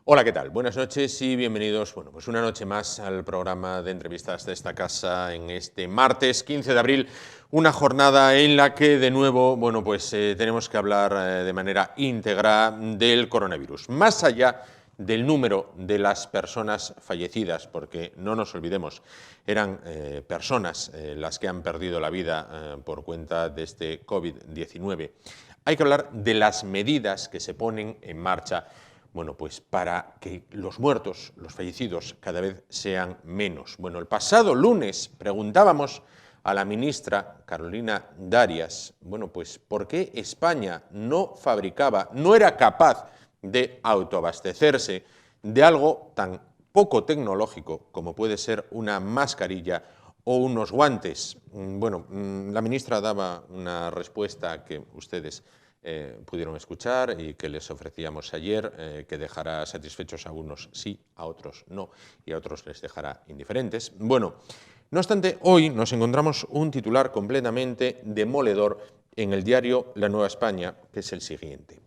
Hola, ¿qué tal? Buenas noches y bienvenidos, pues una noche más al programa de entrevistas de esta casa en este martes 15 de abril, una jornada en la que de nuevo, tenemos que hablar de manera íntegra del coronavirus. Más allá del número de las personas fallecidas, porque no nos olvidemos, eran personas las que han perdido la vida por cuenta de este COVID-19. Hay que hablar de las medidas que se ponen en marcha para que los muertos, los fallecidos, cada vez sean menos. El pasado lunes preguntábamos a la ministra Carolina Darias, ¿por qué España no fabricaba, no era capaz de autoabastecerse de algo tan poco tecnológico como puede ser una mascarilla o unos guantes? La ministra daba una respuesta que ustedes pudieron escuchar y que les ofrecíamos ayer, que dejará satisfechos a unos sí, a otros no, y a otros les dejará indiferentes. No obstante, hoy nos encontramos un titular completamente demoledor en el diario La Nueva España, que es el siguiente.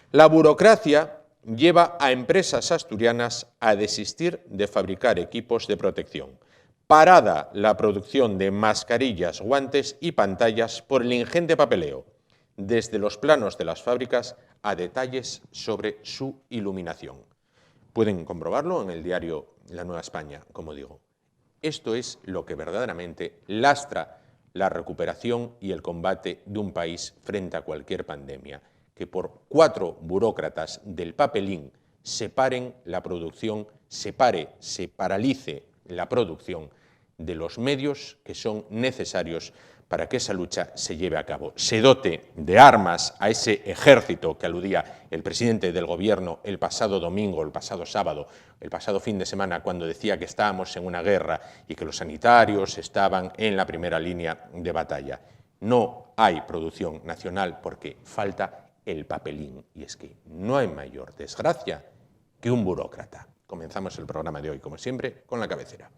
La burocracia lleva a empresas asturianas a desistir de fabricar equipos de protección. Parada la producción de mascarillas, guantes y pantallas por el ingente papeleo, desde los planos de las fábricas a detalles sobre su iluminación. Pueden comprobarlo en el diario La Nueva España, como digo. Esto es lo que verdaderamente lastra la recuperación y el combate de un país frente a cualquier pandemia, que por 4 burócratas del papelín se paralice la producción de los medios que son necesarios para que esa lucha se lleve a cabo. Se dote de armas a ese ejército que aludía el presidente del Gobierno el pasado domingo, el pasado sábado, el pasado fin de semana, cuando decía que estábamos en una guerra y que los sanitarios estaban en la primera línea de batalla. No hay producción nacional porque falta el papelín. Y es que no hay mayor desgracia que un burócrata. Comenzamos el programa de hoy, como siempre, con la cabecera.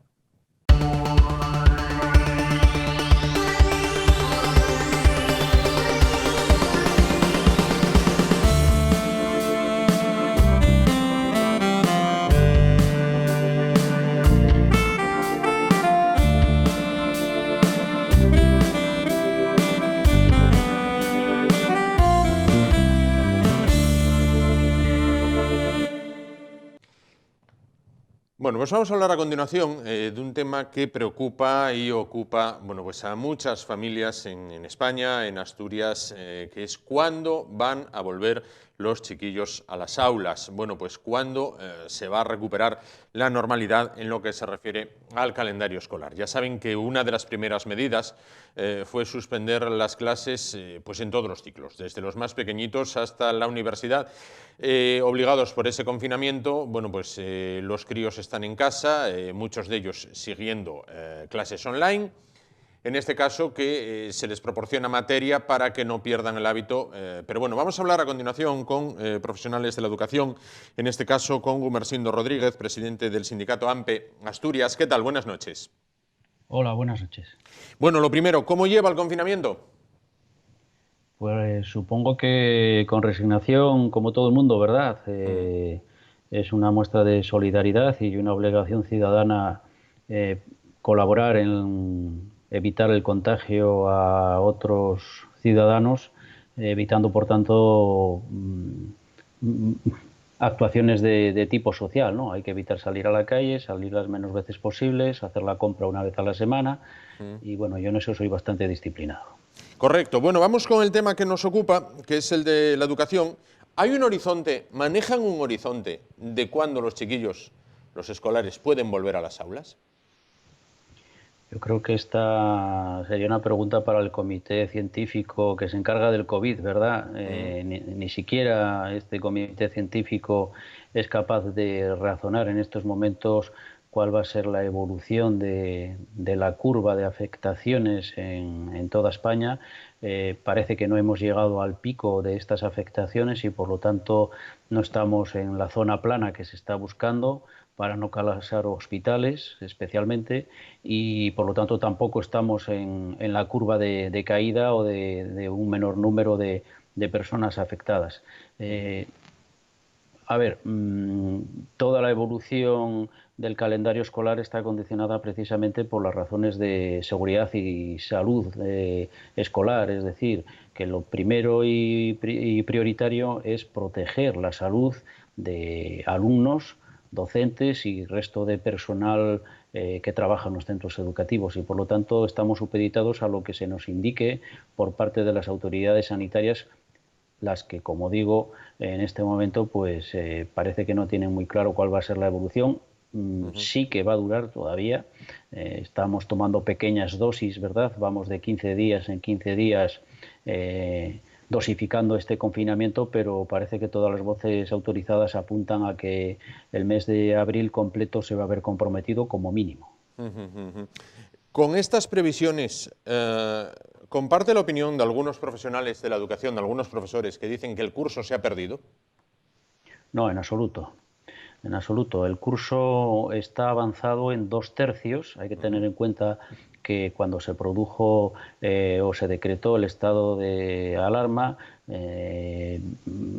Pues vamos a hablar a continuación de un tema que preocupa y ocupa a muchas familias en España, en Asturias, que es cuándo van a volver los chiquillos a las aulas. Cuándo se va a recuperar la normalidad en lo que se refiere al calendario escolar. Ya saben que una de las primeras medidas fue suspender las clases en todos los ciclos, desde los más pequeñitos hasta la universidad. Obligados por ese confinamiento, los críos están en casa, muchos de ellos siguiendo clases online. En este caso, que se les proporciona materia para que no pierdan el hábito. Pero vamos a hablar a continuación con profesionales de la educación, en este caso con Gumersindo Rodríguez, presidente del sindicato AMPE Asturias. ¿Qué tal? Buenas noches. Hola, buenas noches. Lo primero, ¿cómo lleva el confinamiento? Pues supongo que con resignación, como todo el mundo, ¿verdad? Es una muestra de solidaridad y una obligación ciudadana colaborar en evitar el contagio a otros ciudadanos, evitando, por tanto, actuaciones de tipo social, ¿no? Hay que evitar salir a la calle, salir las menos veces posibles, hacer la compra una vez a la semana y yo en eso soy bastante disciplinado. Correcto. Vamos con el tema que nos ocupa, que es el de la educación. ¿Hay un horizonte, manejan un horizonte de cuándo los chiquillos, los escolares, pueden volver a las aulas? Yo creo que esta sería una pregunta para el comité científico que se encarga del COVID, ¿verdad? Ni siquiera este comité científico es capaz de razonar en estos momentos cuál va a ser la evolución de la curva de afectaciones en toda España. Parece que no hemos llegado al pico de estas afectaciones y por lo tanto no estamos en la zona plana que se está buscando para no colapsar hospitales especialmente y por lo tanto tampoco estamos en la curva de caída o de un menor número de personas afectadas. A ver, toda la evolución del calendario escolar está condicionada precisamente por las razones de seguridad y salud escolar, es decir, que lo primero y prioritario es proteger la salud de alumnos, docentes y resto de personal que trabaja en los centros educativos, y por lo tanto estamos supeditados a lo que se nos indique por parte de las autoridades sanitarias, las que, como digo, en este momento pues parece que no tienen muy claro cuál va a ser la evolución. Sí que va a durar todavía. Estamos tomando pequeñas dosis, ¿verdad? Vamos de 15 días en 15 días dosificando este confinamiento, pero parece que todas las voces autorizadas apuntan a que el mes de abril completo se va a ver comprometido como mínimo. Con estas previsiones, ¿comparte la opinión de algunos profesionales de la educación, de algunos profesores que dicen que el curso se ha perdido? No, en absoluto. En absoluto. El curso está avanzado en 2/3. Hay que tener en cuenta que cuando se produjo o se decretó el estado de alarma,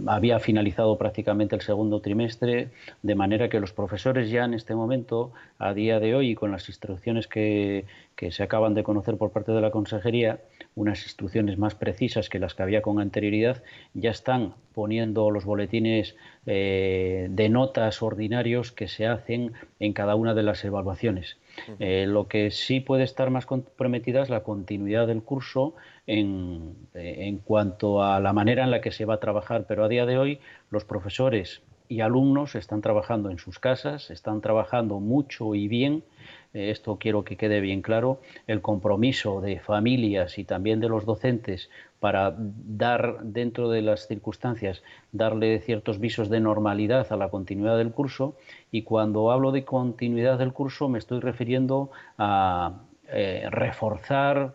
había finalizado prácticamente el segundo trimestre, de manera que los profesores ya en este momento, a día de hoy, con las instrucciones que se acaban de conocer por parte de la Consejería, unas instrucciones más precisas que las que había con anterioridad, ya están poniendo los boletines de notas ordinarios que se hacen en cada una de las evaluaciones. Lo que sí puede estar más comprometida es la continuidad del curso en cuanto a la manera en la que se va a trabajar, pero a día de hoy los profesores y alumnos están trabajando en sus casas, están trabajando mucho y bien. Esto quiero que quede bien claro. El compromiso de familias y también de los docentes para dar, dentro de las circunstancias, darle ciertos visos de normalidad a la continuidad del curso. Y cuando hablo de continuidad del curso me estoy refiriendo a reforzar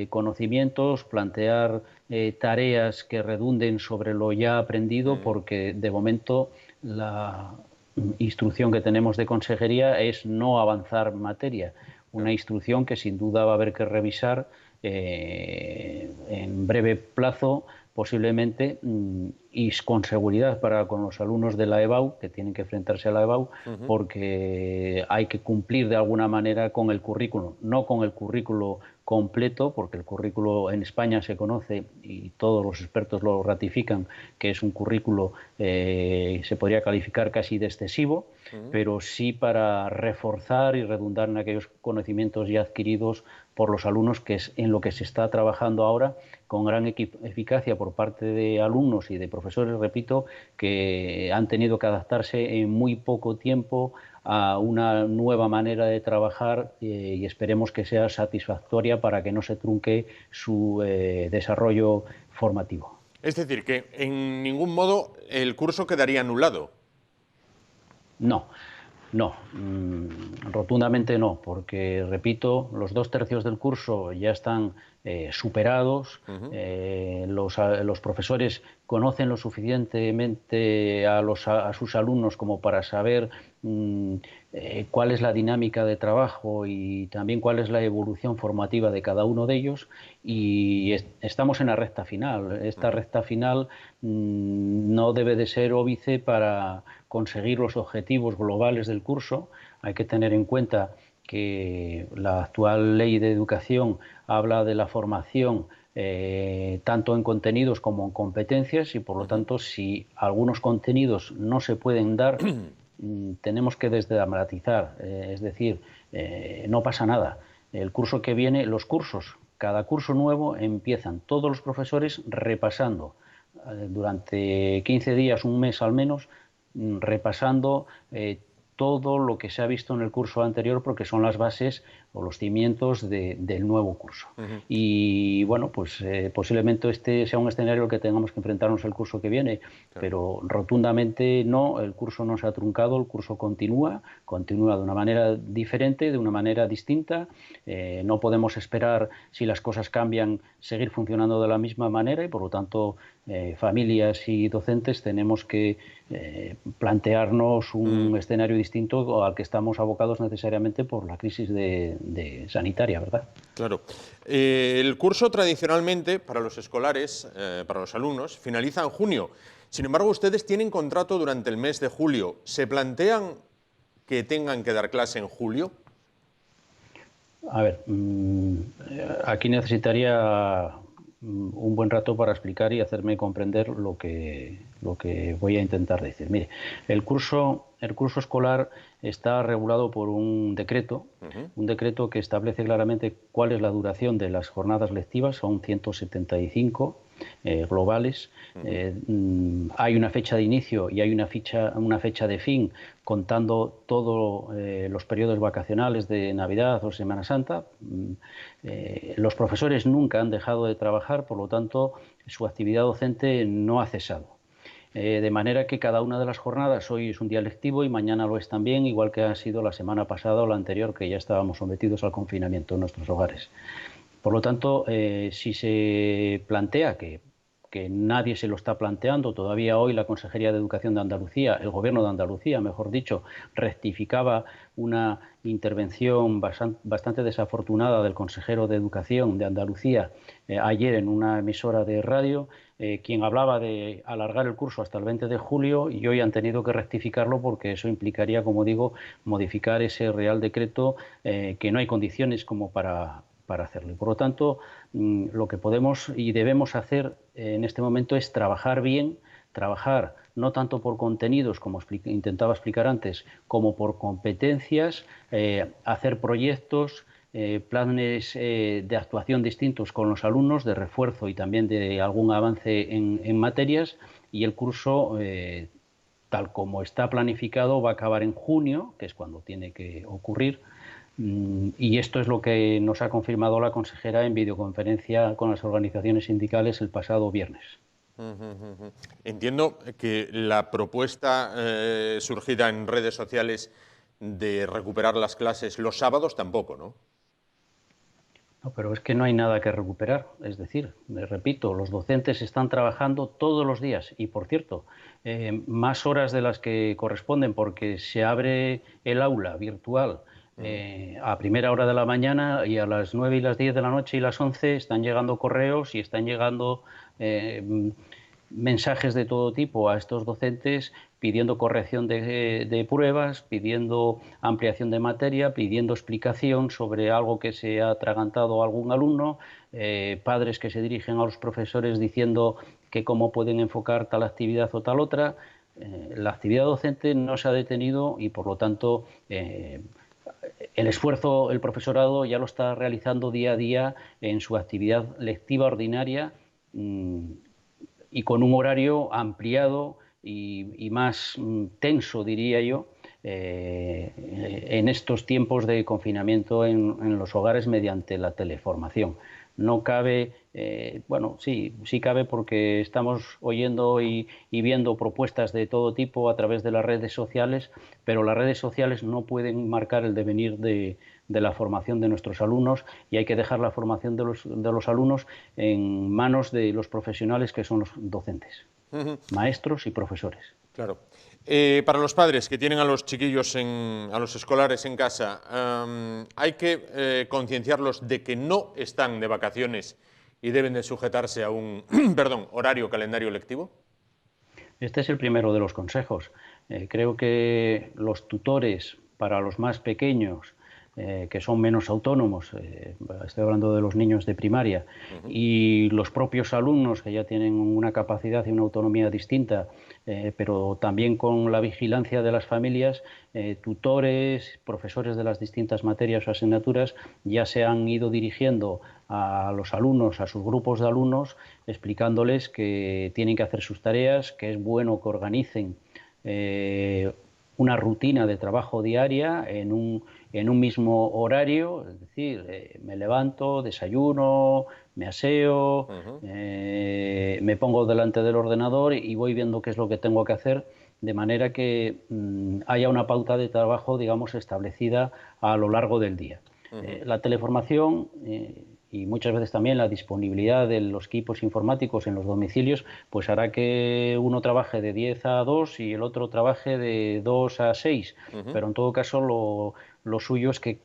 conocimientos, plantear tareas que redunden sobre lo ya aprendido, porque de momento la instrucción que tenemos de consejería es no avanzar materia, una instrucción que sin duda va a haber que revisar en breve plazo, posiblemente, y con seguridad con los alumnos de la EBAU, que tienen que enfrentarse a la EBAU, porque hay que cumplir de alguna manera con el currículo, no con el currículo completo, porque el currículo en España se conoce y todos los expertos lo ratifican, que es un currículo se podría calificar casi de excesivo, pero sí para reforzar y redundar en aquellos conocimientos ya adquiridos por los alumnos, que es en lo que se está trabajando ahora con gran eficacia por parte de alumnos y de profesores, repito, que han tenido que adaptarse en muy poco tiempo a una nueva manera de trabajar y esperemos que sea satisfactoria para que no se trunque su desarrollo formativo. Es decir, que en ningún modo el curso quedaría anulado. No, rotundamente no, porque, repito, los 2/3 del curso ya están superados. Los profesores conocen lo suficientemente a sus alumnos como para saber cuál es la dinámica de trabajo y también cuál es la evolución formativa de cada uno de ellos, y estamos en la recta final. Esta recta final no debe de ser óbice para conseguir los objetivos globales del curso. Hay que tener en cuenta que la actual ley de educación habla de la formación tanto en contenidos como en competencias, y por lo tanto, si algunos contenidos no se pueden dar, tenemos que desdramatizar, es decir, no pasa nada. El curso que viene, cada curso nuevo empiezan todos los profesores repasando durante 15 días, un mes al menos, repasando todo lo que se ha visto en el curso anterior, porque son las bases o los cimientos del nuevo curso. Y bueno, pues posiblemente este sea un escenario al que tengamos que enfrentarnos el curso que viene, pero rotundamente no, el curso no se ha truncado, el curso continúa de una manera diferente, de una manera distinta. No podemos esperar, si las cosas cambian, seguir funcionando de la misma manera, y por lo tanto familias y docentes tenemos que plantearnos un escenario distinto al que estamos abocados necesariamente por la crisis sanitaria, ¿verdad? Claro. El curso tradicionalmente para los escolares, para los alumnos, finaliza en junio. Sin embargo, ustedes tienen contrato durante el mes de julio. ¿Se plantean que tengan que dar clase en julio? A ver, aquí necesitaría un buen rato para explicar y hacerme comprender lo que voy a intentar decir. Mire, el curso escolar está regulado por un decreto que establece claramente cuál es la duración de las jornadas lectivas, son 175 globales. Hay una fecha de inicio y hay una fecha de fin, contando todos los periodos vacacionales de Navidad o Semana Santa. Los profesores nunca han dejado de trabajar, por lo tanto, su actividad docente no ha cesado. De manera que cada una de las jornadas, hoy es un día lectivo y mañana lo es también, igual que ha sido la semana pasada o la anterior, que ya estábamos sometidos al confinamiento en nuestros hogares. Por lo tanto, si se plantea que nadie se lo está planteando, todavía hoy la Consejería de Educación de Andalucía, el Gobierno de Andalucía, mejor dicho, rectificaba una intervención bastante desafortunada del consejero de Educación de Andalucía ayer en una emisora de radio, quien hablaba de alargar el curso hasta el 20 de julio y hoy han tenido que rectificarlo porque eso implicaría, como digo, modificar ese Real Decreto que no hay condiciones como para hacerlo. Y por lo tanto, lo que podemos y debemos hacer en este momento es trabajar bien, trabajar no tanto por contenidos, como intentaba explicar antes, como por competencias, hacer proyectos, planes de actuación distintos con los alumnos, de refuerzo y también de algún avance en materias, y el curso, tal como está planificado, va a acabar en junio, que es cuando tiene que ocurrir. Y esto es lo que nos ha confirmado la consejera en videoconferencia con las organizaciones sindicales el pasado viernes. Entiendo que la propuesta surgida en redes sociales de recuperar las clases los sábados tampoco, ¿no? No, pero es que no hay nada que recuperar. Es decir, les repito, los docentes están trabajando todos los días y, por cierto, más horas de las que corresponden porque se abre el aula virtual a primera hora de la mañana y a las 9 y las 10 de la noche y las 11 están llegando correos y están llegando mensajes de todo tipo a estos docentes pidiendo corrección de pruebas, pidiendo ampliación de materia, pidiendo explicación sobre algo que se ha atragantado a algún alumno, padres que se dirigen a los profesores diciendo que cómo pueden enfocar tal actividad o tal otra. La actividad docente no se ha detenido y, por lo tanto, el esfuerzo el profesorado ya lo está realizando día a día en su actividad lectiva ordinaria y con un horario ampliado y más tenso, diría yo, en estos tiempos de confinamiento en los hogares mediante la teleformación. No cabe, bueno, sí cabe porque estamos oyendo y viendo propuestas de todo tipo a través de las redes sociales, pero las redes sociales no pueden marcar el devenir de la formación de nuestros alumnos y hay que dejar la formación de los alumnos en manos de los profesionales que son los docentes, maestros y profesores. Claro. Para los padres que tienen a los chiquillos, a los escolares en casa, hay que concienciarlos de que no están de vacaciones y deben de sujetarse a un horario calendario lectivo. Este es el primero de los consejos. Creo que los tutores para los más pequeños, que son menos autónomos, estoy hablando de los niños de primaria, y los propios alumnos que ya tienen una capacidad y una autonomía distinta, pero también con la vigilancia de las familias, tutores, profesores de las distintas materias o asignaturas ya se han ido dirigiendo a los alumnos, a sus grupos de alumnos, explicándoles que tienen que hacer sus tareas, que es bueno que organicen una rutina de trabajo diaria en un mismo horario, es decir, me levanto, desayuno, me aseo, me pongo delante del ordenador y voy viendo qué es lo que tengo que hacer, de manera que haya una pauta de trabajo, digamos, establecida a lo largo del día. La teleformación y muchas veces también la disponibilidad de los equipos informáticos en los domicilios, pues hará que uno trabaje de 10 a 2 y el otro trabaje de 2 a 6. Pero en todo caso lo suyo es que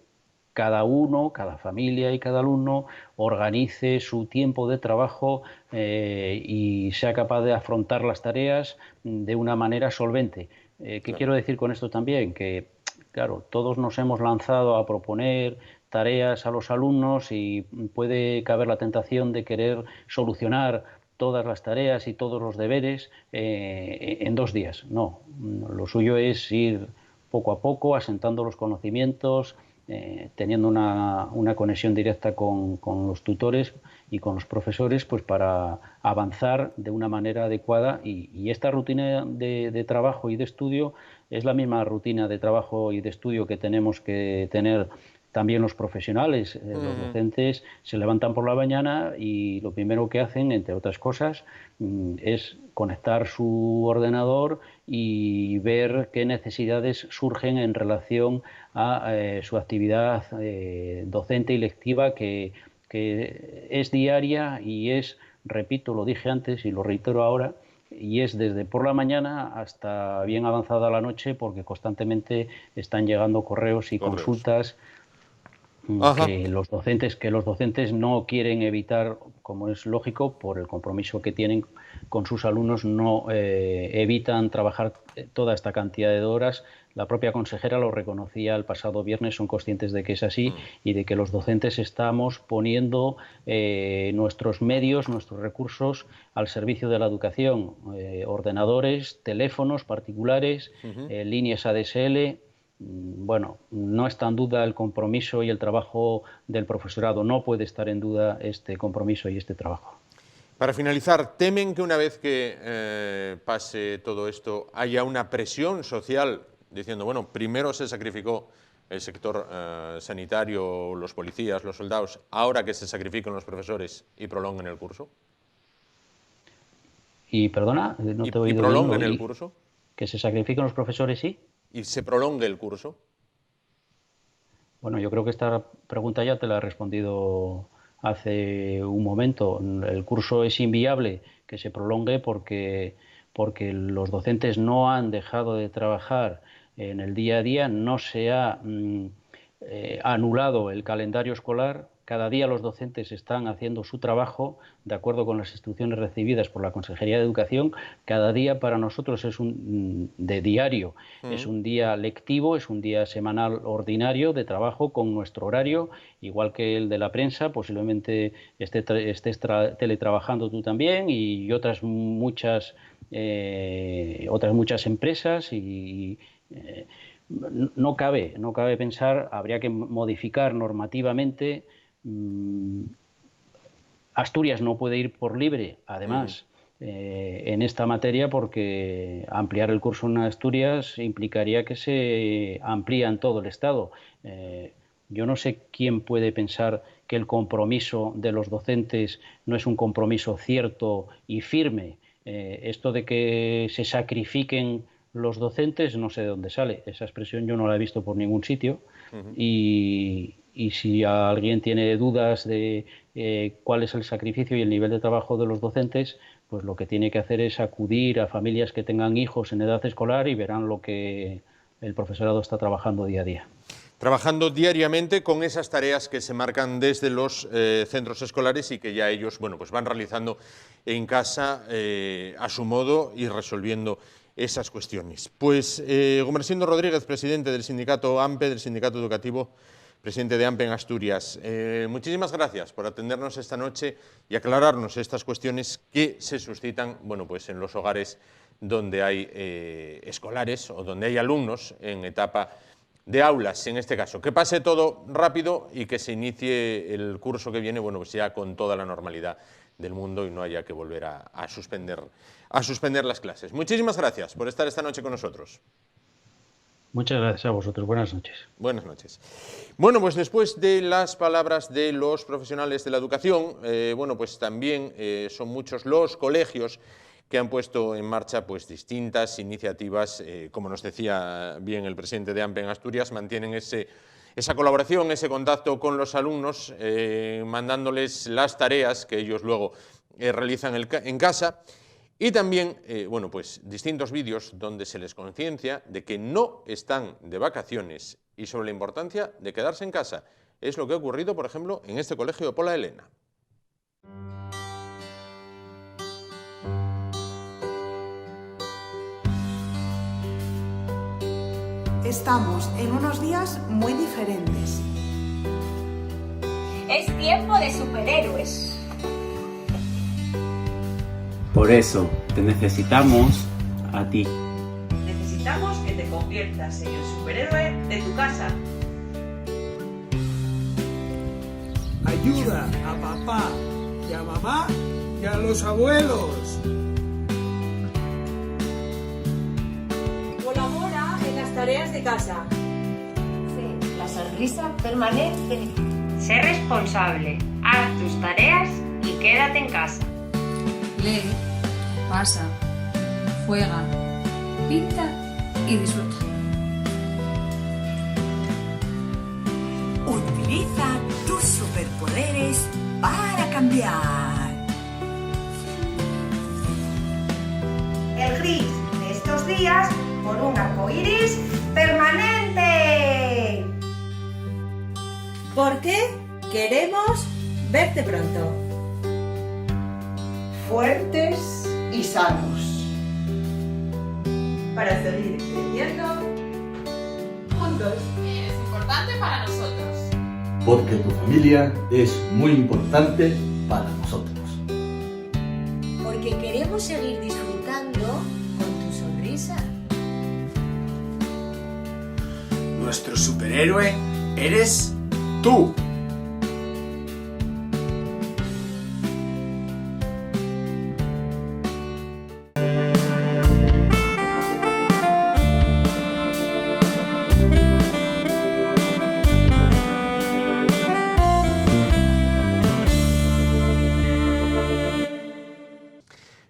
cada uno, cada familia y cada alumno organice su tiempo de trabajo y sea capaz de afrontar las tareas de una manera solvente. ¿Qué Claro. quiero decir con esto también? Que, claro, todos nos hemos lanzado a proponer tareas a los alumnos y puede caber la tentación de querer solucionar todas las tareas y todos los deberes en 2 días. No, lo suyo es ir poco a poco asentando los conocimientos, teniendo una conexión directa con los tutores y con los profesores, pues para avanzar de una manera adecuada. Y esta rutina de trabajo y de estudio es la misma rutina de trabajo y de estudio que tenemos que tener también los profesionales. Los docentes se levantan por la mañana y lo primero que hacen, entre otras cosas, es conectar su ordenador y ver qué necesidades surgen en relación a su actividad docente y lectiva, que es diaria y es, repito, lo dije antes y lo reitero ahora, y es desde por la mañana hasta bien avanzada la noche, porque constantemente están llegando correos y Correos. consultas Ajá. que los docentes no quieren evitar, como es lógico, por el compromiso que tienen con sus alumnos, no evitan trabajar toda esta cantidad de horas. La propia consejera lo reconocía el pasado viernes, son conscientes de que es así y de que los docentes estamos poniendo nuestros medios, nuestros recursos al servicio de la educación, ordenadores, teléfonos particulares, líneas ADSL. Bueno, no está en duda el compromiso y el trabajo del profesorado, no puede estar en duda este compromiso y este trabajo. Para finalizar, ¿temen que una vez que pase todo esto haya una presión social diciendo, bueno, primero se sacrificó el sector sanitario, los policías, los soldados, ahora que se sacrifiquen los profesores y prolonguen el curso? Y perdona, no te he ¿Y oído bien, prolonguen el curso? que se sacrifiquen los profesores, sí. ¿Y se prolongue el curso? Bueno, yo creo que esta pregunta ya te la he respondido hace un momento. El curso es inviable que se prolongue porque los docentes no han dejado de trabajar en el día a día, no se ha anulado el calendario escolar. Cada día los docentes están haciendo su trabajo de acuerdo con las instrucciones recibidas por la Consejería de Educación. Cada día para nosotros es de diario, es un día lectivo, es un día semanal ordinario de trabajo con nuestro horario, igual que el de la prensa. Posiblemente estés teletrabajando tú también y otras muchas empresas y no cabe pensar, habría que modificar normativamente. Asturias no puede ir por libre, además, en esta materia, porque ampliar el curso en Asturias implicaría que se amplía en todo el Estado. Yo no sé quién puede pensar que el compromiso de los docentes no es un compromiso cierto y firme. Esto de que se sacrifiquen los docentes, no sé de dónde sale. Esa expresión yo no la he visto por ningún sitio. Y si alguien tiene dudas de cuál es el sacrificio y el nivel de trabajo de los docentes, pues lo que tiene que hacer es acudir a familias que tengan hijos en edad escolar y verán lo que el profesorado está trabajando día a día. Trabajando diariamente con esas tareas que se marcan desde los centros escolares y que ya ellos, bueno, pues van realizando en casa a su modo y resolviendo esas cuestiones. Pues Gumersindo Rodríguez, presidente del sindicato AMPE, del sindicato educativo, presidente de AMPE en Asturias, muchísimas gracias por atendernos esta noche y aclararnos estas cuestiones que se suscitan, bueno, pues en los hogares donde hay escolares o donde hay alumnos en etapa de aulas, en este caso. Que pase todo rápido y que se inicie el curso que viene, bueno, pues ya con toda la normalidad del mundo y no haya que volver a suspender las clases. Muchísimas gracias por estar esta noche con nosotros. Muchas gracias a vosotros. Buenas noches. Buenas noches. Bueno, pues después de las palabras de los profesionales de la educación, bueno, pues también son muchos los colegios que han puesto en marcha pues distintas iniciativas, como nos decía bien el presidente de AMPE en Asturias, mantienen esa colaboración, ese contacto con los alumnos, mandándoles las tareas que ellos luego realizan en casa. Y también, bueno, pues distintos vídeos donde se les conciencia de que no están de vacaciones y sobre la importancia de quedarse en casa. es lo que ha ocurrido, por ejemplo, en este colegio de Pola Elena. Estamos en unos días muy diferentes. Es tiempo de superhéroes. Por eso te necesitamos a ti. Necesitamos que te conviertas en el superhéroe de tu casa. Ayuda a papá y a mamá y a los abuelos. Colabora en las tareas de casa. Sí, la sonrisa permanente. Sé responsable, haz tus tareas y quédate en casa. Lee, pasa, juega, pinta y disfruta. Utiliza tus superpoderes para cambiar. El gris de estos días por un arco iris permanente. Porque queremos verte pronto. Fuertes y sanos. Para seguir creciendo juntos. Es importante para nosotros. Porque tu familia es muy importante para nosotros. Porque queremos seguir disfrutando con tu sonrisa. Nuestro superhéroe eres tú.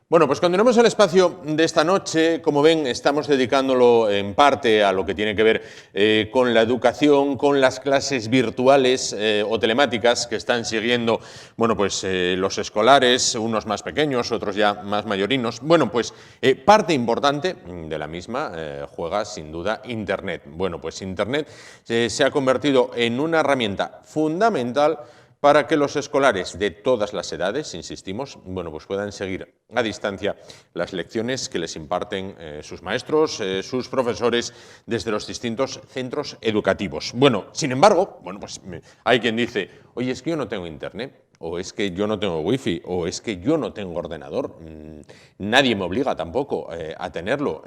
Bueno, pues continuamos el espacio de esta noche. Como ven, estamos dedicándolo en parte a lo que tiene que ver con la educación, con las clases virtuales o telemáticas que están siguiendo, bueno, pues los escolares, unos más pequeños, otros ya más mayorinos. Bueno, pues parte importante de la misma juega sin duda Internet. Bueno, pues Internet se ha convertido en una herramienta fundamental para que los escolares de todas las edades, insistimos, bueno, pues puedan seguir a distancia las lecciones que les imparten sus maestros, sus profesores desde los distintos centros educativos. Bueno, sin embargo, bueno, pues hay quien dice, oye, es que yo no tengo internet, o es que yo no tengo wifi, o es que yo no tengo ordenador, nadie me obliga tampoco a tenerlo,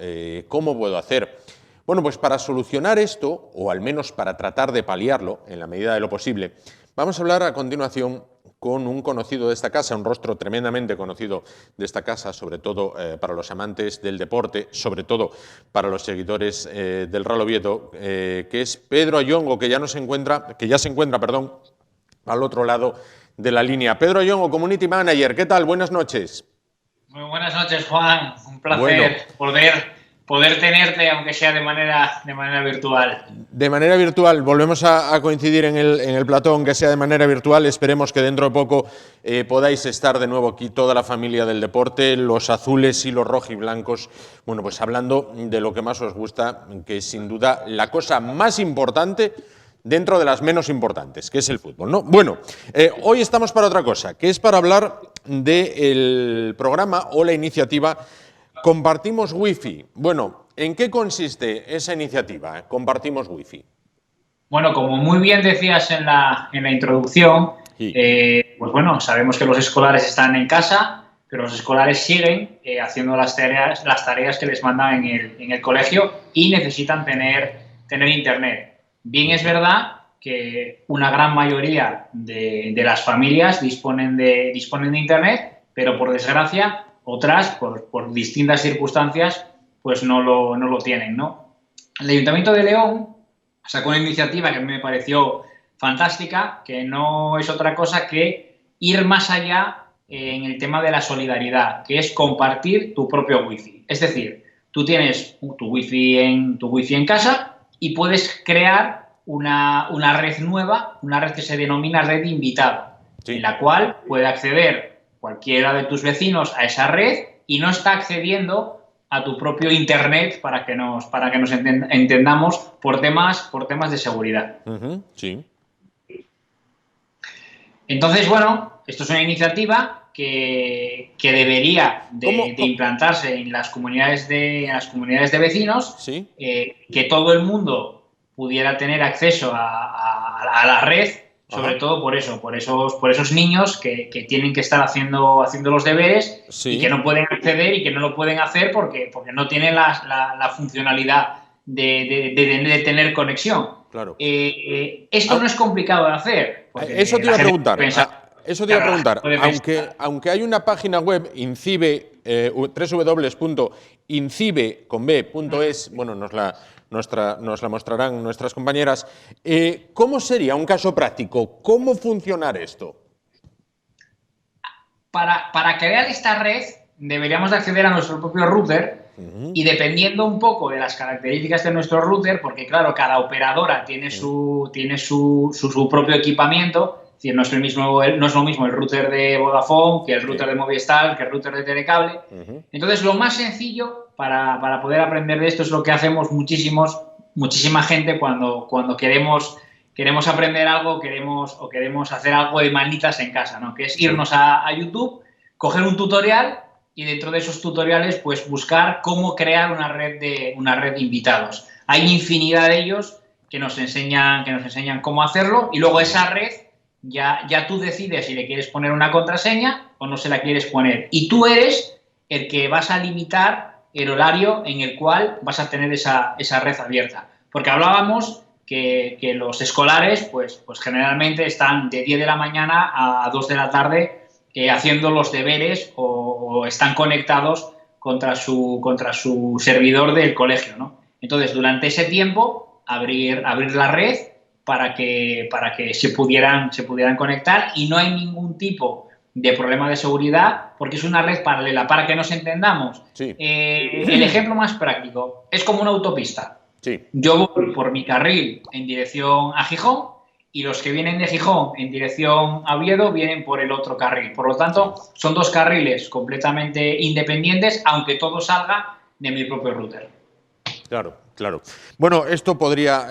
¿cómo puedo hacer? Bueno, pues para solucionar esto, o al menos para tratar de paliarlo en la medida de lo posible, vamos a hablar a continuación con un conocido de esta casa, un rostro tremendamente conocido de esta casa, sobre todo para los amantes del deporte, sobre todo para los seguidores del Real Oviedo, que es Pedro Ayongo, que ya se encuentra, al otro lado de la línea. Pedro Ayongo, Community Manager, ¿qué tal? Buenas noches. Muy buenas noches, Juan. Un placer poder tenerte, aunque sea de manera virtual. De manera virtual, volvemos a coincidir en el plató, aunque sea de manera virtual. Esperemos que dentro de poco podáis estar de nuevo aquí toda la familia del deporte, los azules y los rojiblancos, bueno, pues hablando de lo que más os gusta, que es sin duda la cosa más importante dentro de las menos importantes, que es el fútbol, ¿no? Bueno, hoy estamos para otra cosa, que es para hablar del programa o la iniciativa Compartimos Wi-Fi. Bueno, ¿en qué consiste esa iniciativa, Compartimos Wi-Fi? Bueno, como muy bien decías en la introducción, sí. Pues bueno, sabemos que los escolares están en casa, pero los escolares siguen haciendo las tareas que les mandan en el colegio y necesitan tener internet. Bien es verdad que una gran mayoría de las familias disponen de internet, pero por desgracia otras, por distintas circunstancias, pues no lo tienen, ¿no? El Ayuntamiento de León sacó una iniciativa que me pareció fantástica, que no es otra cosa que ir más allá en el tema de la solidaridad, que es compartir tu propio wifi. Es decir, tú tienes tu wifi en casa y puedes crear una red nueva, una red que se denomina red invitada, sí, en la cual puede acceder cualquiera de tus vecinos a esa red y no está accediendo a tu propio internet, para que nos entendamos, por temas de seguridad. Sí. Entonces, bueno, esto es una iniciativa que debería de implantarse en las comunidades de vecinos, ¿sí? Que todo el mundo pudiera tener acceso a la red, sobre todo por esos niños que tienen que estar haciendo los deberes, sí, y que no pueden acceder y que no lo pueden hacer porque no tienen la funcionalidad de tener conexión. Claro. Esto no es complicado de hacer. Eso te iba a preguntar. Aunque hay una página web, INCIBE, www.incibe.es, bueno, nos la mostrarán nuestras compañeras. ¿Cómo sería un caso práctico? ¿Cómo funcionar esto? Para crear esta red deberíamos de acceder a nuestro propio router, y dependiendo un poco de las características de nuestro router, porque claro, cada operadora tiene su propio equipamiento, es decir, no es lo mismo el router de Vodafone que el router de Movistar, que el router de Telecable. Entonces, lo más sencillo para poder aprender de esto es lo que hacemos muchísima gente cuando queremos aprender algo, queremos hacer algo de manitas en casa, ¿no? Que es irnos a YouTube, coger un tutorial y dentro de esos tutoriales pues buscar cómo crear una red de invitados. Hay infinidad de ellos que nos enseñan cómo hacerlo, y luego esa red ya tú decides si le quieres poner una contraseña o no se la quieres poner. Y tú eres el que vas a limitar el horario en el cual vas a tener esa red abierta. Porque hablábamos que los escolares pues generalmente están de 10 de la mañana a 2 de la tarde haciendo los deberes o están conectados contra su servidor del colegio, ¿no? Entonces, durante ese tiempo, abrir la red para que se pudieran conectar, y no hay ningún tipo de problema de seguridad porque es una red paralela. Para que nos entendamos, sí. El ejemplo más práctico es como una autopista. Sí. Yo voy por mi carril en dirección a Gijón, y los que vienen de Gijón en dirección a Oviedo vienen por el otro carril. Por lo tanto, son dos carriles completamente independientes, aunque todo salga de mi propio router. Claro. Bueno, esto podría,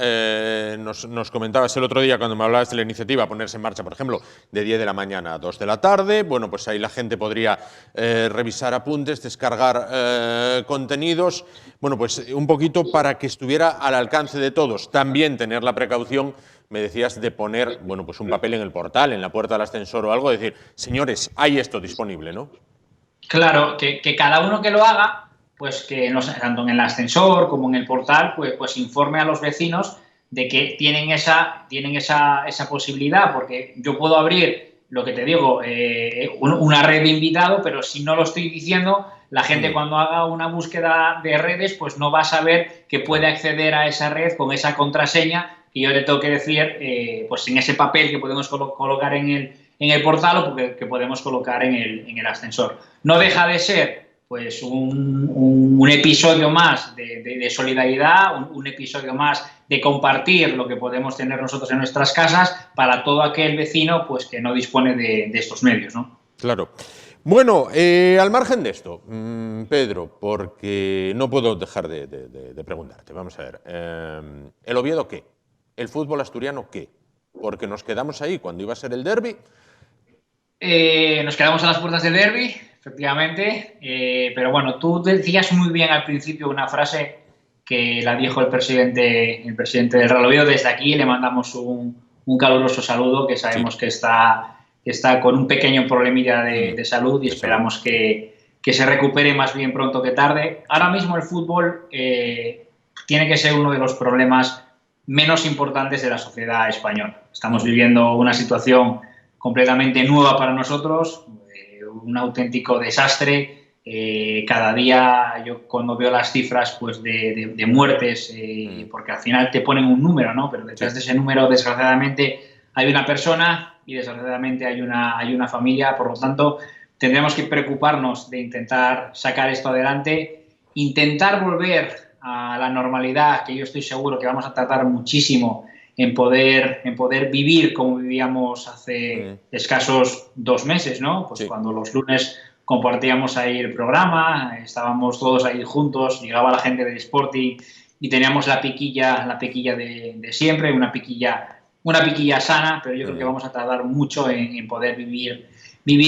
nos comentabas el otro día cuando me hablabas de la iniciativa, ponerse en marcha, por ejemplo, de 10 de la mañana a 2 de la tarde. Bueno, pues ahí la gente podría revisar apuntes, descargar contenidos. Bueno, pues un poquito para que estuviera al alcance de todos. También tener la precaución, me decías, de poner, bueno, pues un papel en el portal, en la puerta del ascensor o algo, decir, señores, hay esto disponible, ¿no? Claro, que cada uno que lo haga, pues que tanto en el ascensor como en el portal, pues informe a los vecinos de que tienen esa posibilidad, porque yo puedo abrir, lo que te digo, una red de invitado, pero si no lo estoy diciendo, la gente cuando haga una búsqueda de redes, pues no va a saber que puede acceder a esa red con esa contraseña que yo le tengo que decir, pues en ese papel que podemos colocar en el portal o que podemos colocar en el ascensor. No deja de ser pues un episodio más de solidaridad, un episodio más de compartir lo que podemos tener nosotros en nuestras casas para todo aquel vecino pues que no dispone de estos medios, ¿no? Claro. Bueno, al margen de esto, Pedro, porque no puedo dejar de preguntarte, vamos a ver, ¿el Oviedo qué? ¿El fútbol asturiano qué? Porque nos quedamos ahí cuando iba a ser el derbi. Nos quedamos a las puertas del derbi, efectivamente, pero bueno, tú decías muy bien al principio una frase que la dijo el presidente del Real Oviedo. Desde aquí le mandamos un caluroso saludo, que sabemos que está con un pequeño problemilla de salud y esperamos que se recupere más bien pronto que tarde. Ahora mismo el fútbol tiene que ser uno de los problemas menos importantes de la sociedad española. Estamos viviendo una situación completamente nueva para nosotros, un auténtico desastre. Cada día yo cuando veo las cifras pues de muertes, porque al final te ponen un número, ¿no? Pero detrás de ese número, desgraciadamente, hay una persona y desgraciadamente hay una familia. Por lo tanto, tendremos que preocuparnos de intentar sacar esto adelante, intentar volver a la normalidad, que yo estoy seguro que vamos a tardar muchísimo en poder vivir como vivíamos hace escasos 2 meses, ¿no? Pues cuando los lunes compartíamos ahí el programa, estábamos todos ahí juntos, llegaba la gente del Sporting y teníamos la piquilla de siempre, una piquilla una piquilla sana, pero yo creo que vamos a tardar mucho en poder vivir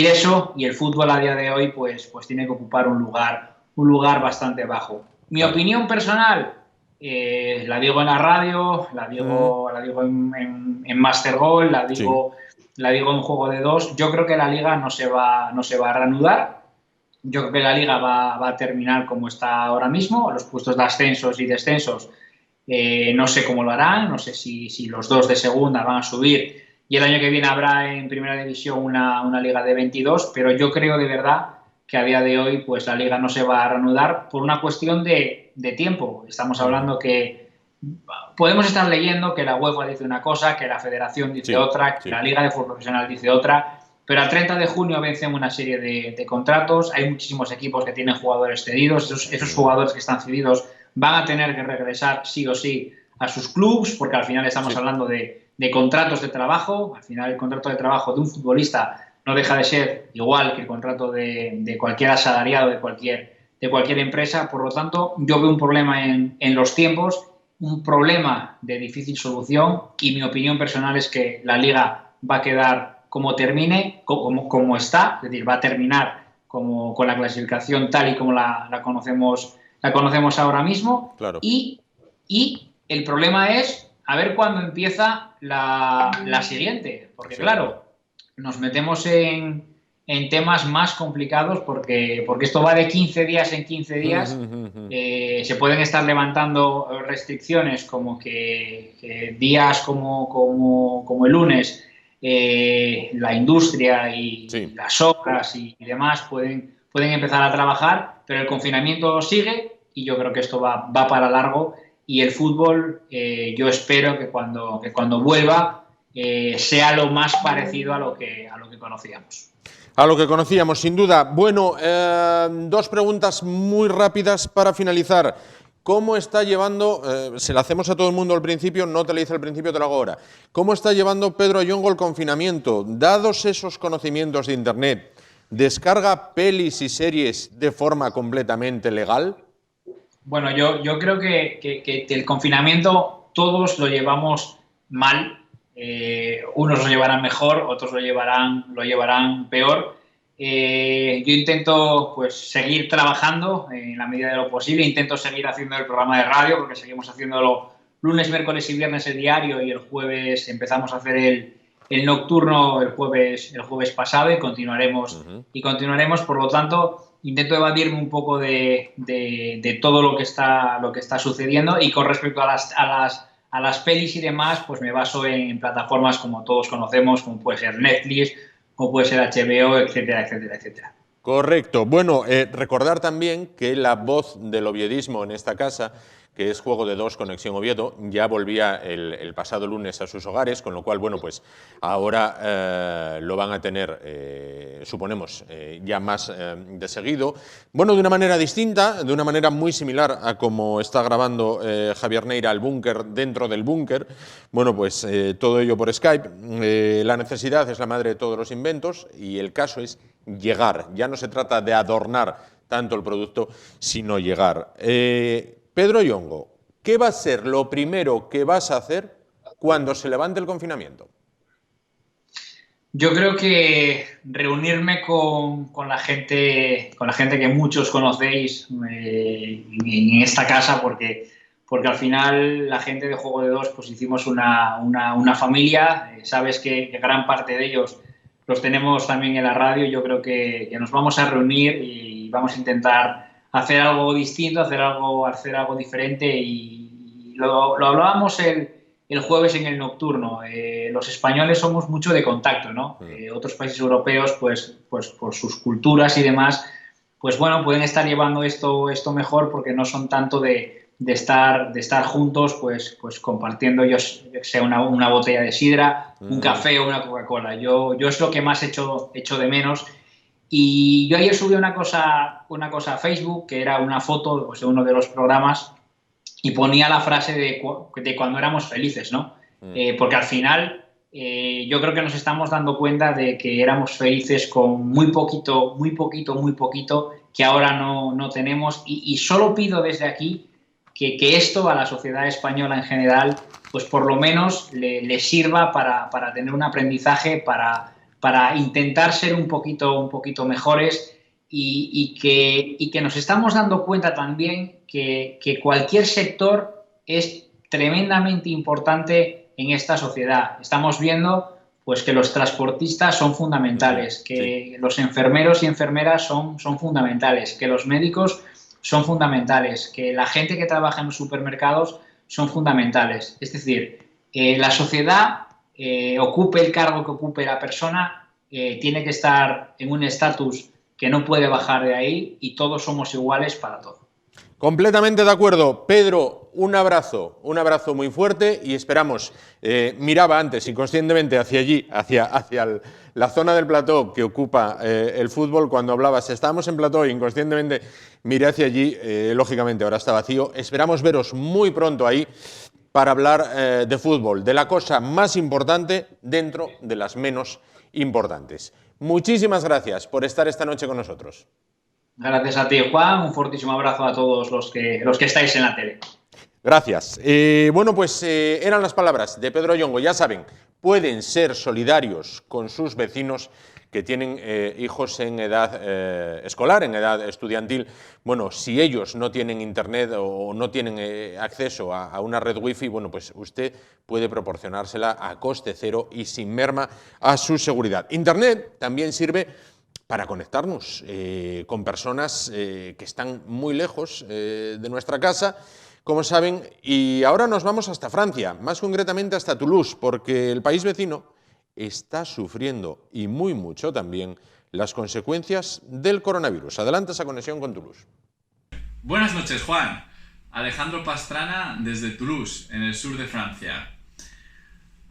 eso, y el fútbol a día de hoy pues tiene que ocupar un lugar bastante bajo. Mi opinión personal, la digo en la radio, la digo en Master Goal, la digo en Juego de Dos. Yo creo que la Liga no se va a reanudar. Yo creo que la Liga va a terminar como está ahora mismo. Los puestos de ascensos y descensos no sé cómo lo harán, no sé si los dos de segunda van a subir y el año que viene habrá en Primera División una Liga de 22, pero yo creo de verdad que a día de hoy pues la Liga no se va a reanudar por una cuestión de tiempo. Estamos hablando que podemos estar leyendo que la UEFA dice una cosa, que la Federación dice otra, que la Liga de Fútbol Profesional dice otra, pero al 30 de junio vencen una serie de contratos, hay muchísimos equipos que tienen jugadores cedidos, esos jugadores que están cedidos van a tener que regresar sí o sí a sus clubes, porque al final estamos hablando de contratos de trabajo. Al final el contrato de trabajo de un futbolista no deja de ser igual que el contrato de cualquier asalariado de cualquier empresa. Por lo tanto, yo veo un problema en los tiempos, un problema de difícil solución, y mi opinión personal es que la Liga va a quedar como termine, como está, es decir, va a terminar con la clasificación tal y como la conocemos ahora mismo. Claro. Y el problema es a ver cuándo empieza la siguiente, porque claro, nos metemos en temas más complicados porque esto va de 15 días en 15 días. Se pueden estar levantando restricciones como que días como el lunes la industria y las obras y demás pueden empezar a trabajar, pero el confinamiento sigue y yo creo que esto va para largo. Y el fútbol, yo espero que cuando vuelva sea lo más parecido a lo que conocíamos. A lo que conocíamos, sin duda. Bueno, dos preguntas muy rápidas para finalizar. ¿Cómo está llevando, se la hacemos a todo el mundo al principio, no te la hice al principio, te lo hago ahora. ¿Cómo está llevando Pedro Ayongo el confinamiento? Dados esos conocimientos de Internet, ¿descarga pelis y series de forma completamente legal? Bueno, yo creo que el confinamiento todos lo llevamos mal. Unos lo llevarán mejor, otros lo llevarán peor. Yo intento pues seguir trabajando en la medida de lo posible, intento seguir haciendo el programa de radio porque seguimos haciéndolo lunes, miércoles y viernes el diario, y el jueves empezamos a hacer el nocturno el jueves pasado y continuaremos. Por lo tanto, intento evadirme un poco de todo lo que está sucediendo, y con respecto a las pelis y demás, pues me baso en plataformas como todos conocemos, como puede ser Netflix, como puede ser HBO, etcétera, etcétera, etcétera. Correcto. Bueno, recordar también que la voz del oviedismo en esta casa, que es Juego de Dos, Conexión Oviedo, ya volvía el pasado lunes a sus hogares, con lo cual, bueno, pues ahora lo van a tener, suponemos, ya más de seguido. Bueno, de una manera distinta, de una manera muy similar a como está grabando Javier Neira el búnker dentro del búnker. Bueno, pues todo ello por Skype. La necesidad es la madre de todos los inventos y el caso es llegar. Ya no se trata de adornar tanto el producto, sino llegar. Pedro Ayongo, ¿qué va a ser lo primero que vas a hacer cuando se levante el confinamiento? Yo creo que reunirme con la gente que muchos conocéis en esta casa, porque al final la gente de Juego de Dos pues hicimos una familia. Sabes que gran parte de ellos los tenemos también en la radio. Yo creo que nos vamos a reunir y vamos a intentar hacer algo distinto, hacer algo diferente, y lo hablábamos el jueves en el nocturno. Los españoles somos mucho de contacto, ¿no? Otros países europeos, pues por sus culturas y demás, pues bueno, pueden estar llevando esto mejor porque no son tanto de estar juntos, pues compartiendo, yo sé, una botella de sidra, un café o una Coca-Cola. Yo es lo que más echo de menos. Y yo ayer subí una cosa a Facebook, que era una foto pues, de uno de los programas, y ponía la frase de cuando éramos felices, ¿no? Porque al final yo creo que nos estamos dando cuenta de que éramos felices con muy poquito, que ahora no tenemos. Y solo pido desde aquí que esto a la sociedad española en general pues por lo menos le sirva para tener un aprendizaje, para intentar ser un poquito mejores y que nos estamos dando cuenta también que cualquier sector es tremendamente importante en esta sociedad. Estamos viendo pues que los transportistas son fundamentales, que los enfermeros y enfermeras son fundamentales, que los médicos son fundamentales, que la gente que trabaja en los supermercados son fundamentales. Es decir, la sociedad, ocupe el cargo que ocupe la persona, tiene que estar en un estatus que no puede bajar de ahí y todos somos iguales para todo. Completamente de acuerdo. Pedro, un abrazo muy fuerte y esperamos, miraba antes inconscientemente hacia allí, hacia la zona del plató que ocupa el fútbol cuando hablabas. Estábamos en plató e inconscientemente miré hacia allí, lógicamente ahora está vacío. Esperamos veros muy pronto ahí para hablar de fútbol, de la cosa más importante dentro de las menos importantes. Muchísimas gracias por estar esta noche con nosotros. Gracias a ti, Juan. Un fortísimo abrazo a todos los que estáis en la tele. Gracias. Bueno, pues eran las palabras de Pedro Oyongo. Ya saben, pueden ser solidarios con sus vecinos que tienen hijos en edad escolar, en edad estudiantil. Bueno, si ellos no tienen internet o no tienen acceso a una red wifi, bueno, pues usted puede proporcionársela a coste cero y sin merma a su seguridad. Internet también sirve para conectarnos con personas que están muy lejos de nuestra casa, como saben, y ahora nos vamos hasta Francia, más concretamente hasta Toulouse, porque el país vecino está sufriendo, y muy mucho también, las consecuencias del coronavirus. Adelante esa conexión con Toulouse. Buenas noches, Juan. Alejandro Pastrana desde Toulouse, en el sur de Francia.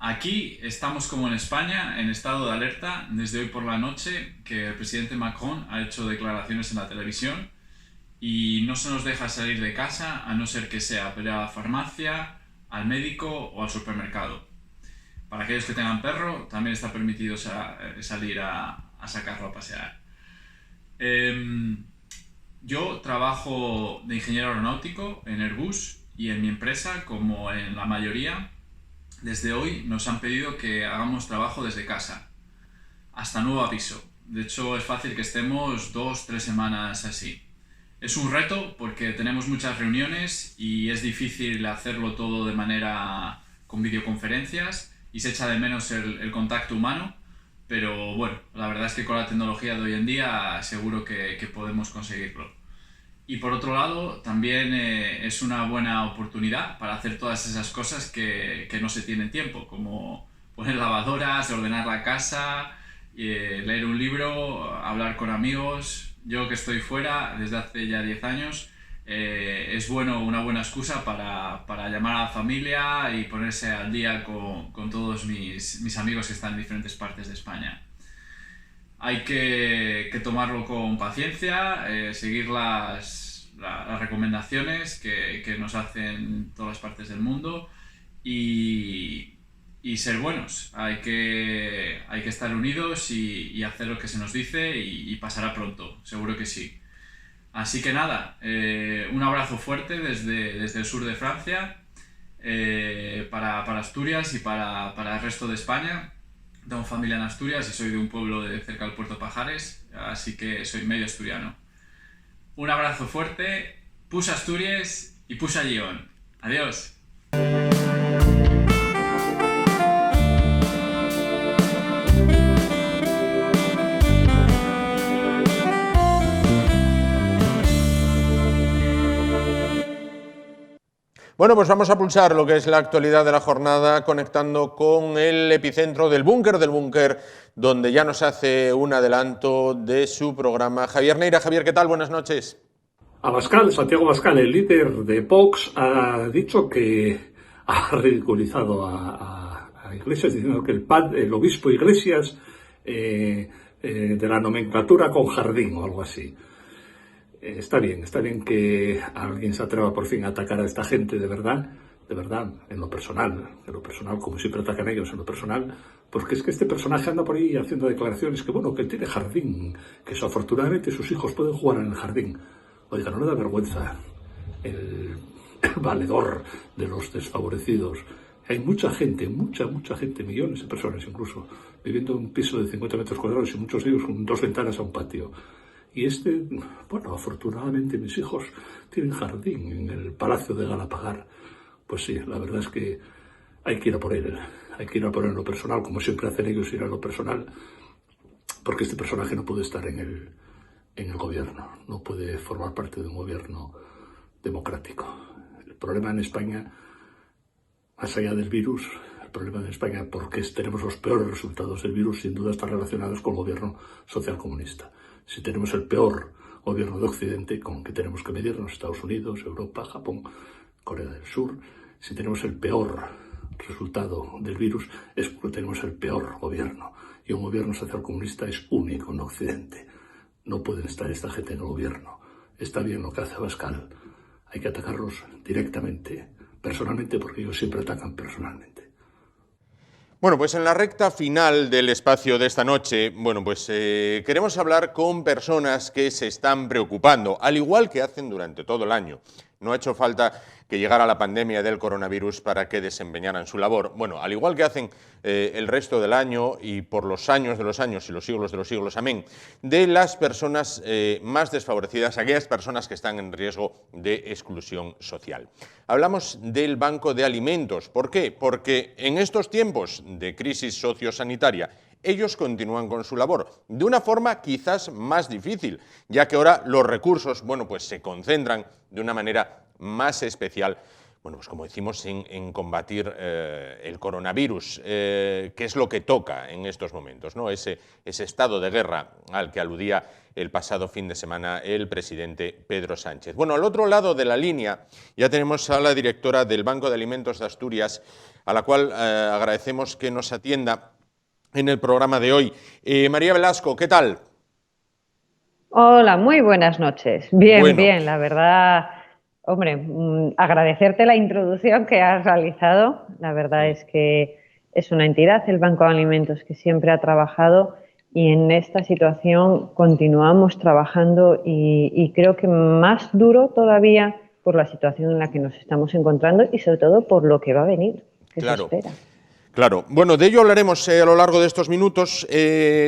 Aquí estamos como en España, en estado de alerta, desde hoy por la noche, que el presidente Macron ha hecho declaraciones en la televisión y no se nos deja salir de casa a no ser que sea para ir a la farmacia, al médico o al supermercado. Para aquellos que tengan perro, también está permitido salir a sacarlo a pasear. Yo trabajo de ingeniero aeronáutico en Airbus y en mi empresa, como en la mayoría, desde hoy nos han pedido que hagamos trabajo desde casa, hasta nuevo aviso. De hecho, es fácil que estemos 2-3 semanas así. Es un reto porque tenemos muchas reuniones y es difícil hacerlo todo de manera con videoconferencias y se echa de menos el contacto humano, pero bueno, la verdad es que con la tecnología de hoy en día seguro que podemos conseguirlo. Y por otro lado, también es una buena oportunidad para hacer todas esas cosas que no se tienen tiempo, como poner lavadoras, ordenar la casa, leer un libro, hablar con amigos. Yo que estoy fuera desde hace ya 10 años, es una buena excusa para llamar a la familia y ponerse al día con todos mis amigos que están en diferentes partes de España. Hay que tomarlo con paciencia, seguir las recomendaciones que nos hacen todas las partes del mundo y ser buenos. Hay que estar unidos y hacer lo que se nos dice y pasará pronto, seguro que sí. Así que nada, un abrazo fuerte desde el sur de Francia para Asturias y para el resto de España. Tengo familia en Asturias y soy de un pueblo cerca del Puerto Pajares, así que soy medio asturiano. Un abrazo fuerte, pus Asturias y pus a Lyon. Adiós. Bueno, pues vamos a pulsar lo que es la actualidad de la jornada, conectando con el epicentro del búnker, donde ya nos hace un adelanto de su programa Javier Neira. Javier, ¿qué tal? Buenas noches. Santiago Abascal, el líder de Vox, ha dicho que ha ridiculizado a Iglesias, diciendo que el obispo Iglesias de la nomenclatura con jardín o algo así. Está bien que alguien se atreva por fin a atacar a esta gente de verdad, en lo personal, como siempre atacan ellos, en lo personal, porque es que este personaje anda por ahí haciendo declaraciones que él tiene jardín, que afortunadamente sus hijos pueden jugar en el jardín. Oiga, ¿no le da vergüenza el valedor de los desfavorecidos, Hay mucha gente, mucha gente, millones de personas incluso, viviendo en un piso de 50 metros cuadrados y muchos de ellos con 2 ventanas a un patio. Y bueno, afortunadamente mis hijos tienen jardín en el Palacio de Galapagar. Pues sí, la verdad es que hay que ir a por él. Hay que ir a por él en lo personal, como siempre hacen ellos, ir a lo personal, porque este personaje no puede estar en el gobierno, no puede formar parte de un gobierno democrático. El problema en España, más allá del virus, el problema en España, porque tenemos los peores resultados del virus, sin duda están relacionados con el gobierno socialcomunista. Si tenemos el peor gobierno de Occidente, con que tenemos que medirnos, Estados Unidos, Europa, Japón, Corea del Sur, si tenemos el peor resultado del virus, es porque tenemos el peor gobierno. Y un gobierno socialcomunista es único en Occidente. No pueden estar esta gente en el gobierno. Está bien lo que hace Abascal. Hay que atacarlos directamente, personalmente, porque ellos siempre atacan personalmente. Bueno, pues en la recta final del espacio de esta noche, bueno, pues queremos hablar con personas que se están preocupando, al igual que hacen durante todo el año. No ha hecho falta que llegara la pandemia del coronavirus para que desempeñaran su labor. Bueno, al igual que hacen el resto del año y por los años de los años y los siglos de los siglos, amén, de las personas más desfavorecidas, aquellas personas que están en riesgo de exclusión social. Hablamos del Banco de Alimentos. ¿Por qué? Porque en estos tiempos de crisis sociosanitaria, ellos continúan con su labor, de una forma quizás más difícil, ya que ahora los recursos, bueno, pues se concentran de una manera más especial, bueno, pues como decimos, en combatir el coronavirus, que es lo que toca en estos momentos, ¿no? Ese estado de guerra al que aludía el pasado fin de semana el presidente Pedro Sánchez. Bueno, al otro lado de la línea ya tenemos a la directora del Banco de Alimentos de Asturias, a la cual agradecemos que nos atienda en el programa de hoy. María Velasco, ¿qué tal? Hola, muy buenas noches. Bien, Bueno. bien, la verdad, hombre, agradecerte la introducción que has realizado. La verdad es que es una entidad, el Banco de Alimentos, que siempre ha trabajado y en esta situación continuamos trabajando y creo que más duro todavía por la situación en la que nos estamos encontrando y sobre todo por lo que va a venir, que Claro. se espera. Claro, bueno, de ello hablaremos a lo largo de estos minutos.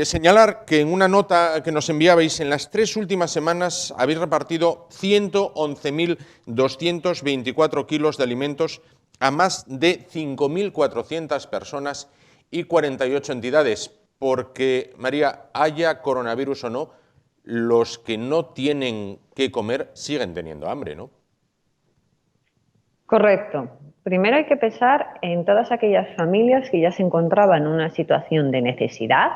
Señalar que en una nota que nos enviabais, en las 3 últimas semanas habéis repartido 111.224 kilos de alimentos a más de 5.400 personas y 48 entidades, porque, María, haya coronavirus o no, los que no tienen que comer siguen teniendo hambre, ¿no? Correcto. Primero hay que pensar en todas aquellas familias que ya se encontraban en una situación de necesidad,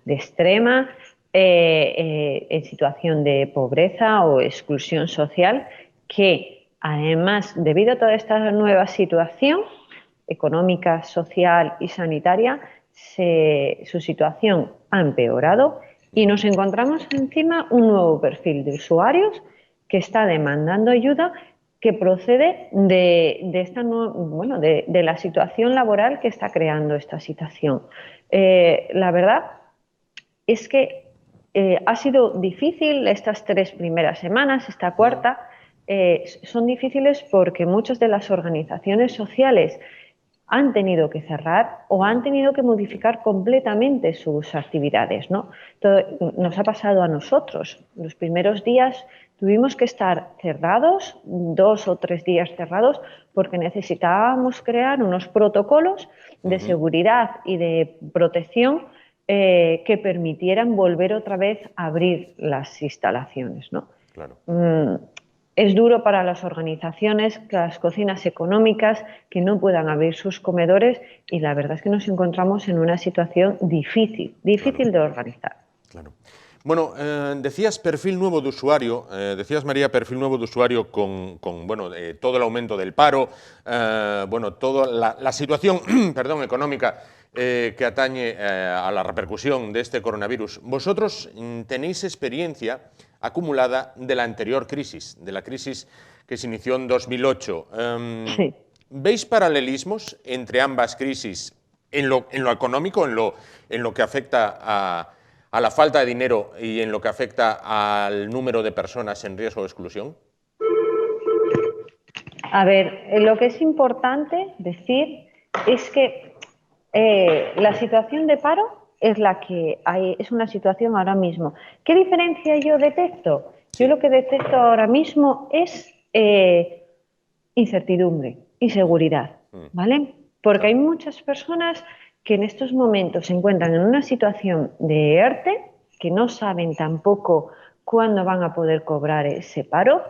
de extrema, en situación de pobreza o exclusión social, que además, debido a toda esta nueva situación económica, social y sanitaria, su situación ha empeorado y nos encontramos encima un nuevo perfil de usuarios que está demandando ayuda, que procede de la situación laboral que está creando esta situación. La verdad es que ha sido difícil estas 3 primeras semanas, esta cuarta, son difíciles porque muchas de las organizaciones sociales han tenido que cerrar o han tenido que modificar completamente sus actividades, ¿no? Nos ha pasado a nosotros. Los primeros días tuvimos que estar cerrados, 2 o 3 días cerrados, porque necesitábamos crear unos protocolos de seguridad y de protección que permitieran volver otra vez a abrir las instalaciones, ¿no? Claro. Es duro para las organizaciones, las cocinas económicas, que no puedan abrir sus comedores y la verdad es que nos encontramos en una situación difícil de organizar. Claro. Bueno, decías perfil nuevo de usuario, decías, María, perfil nuevo de usuario con todo el aumento del paro, toda la situación perdón, económica que atañe a la repercusión de este coronavirus. Vosotros tenéis experiencia acumulada de la anterior crisis, de la crisis que se inició en 2008. Sí. ¿Veis paralelismos entre ambas crisis en lo económico, en lo que afecta a la falta de dinero y en lo que afecta al número de personas en riesgo de exclusión? A ver, lo que es importante decir es que la situación de paro es la que hay, es una situación ahora mismo. ¿Qué diferencia yo detecto? Yo lo que detecto ahora mismo es incertidumbre, inseguridad, ¿vale? Porque hay muchas personas que en estos momentos se encuentran en una situación de ERTE, que no saben tampoco cuándo van a poder cobrar ese paro.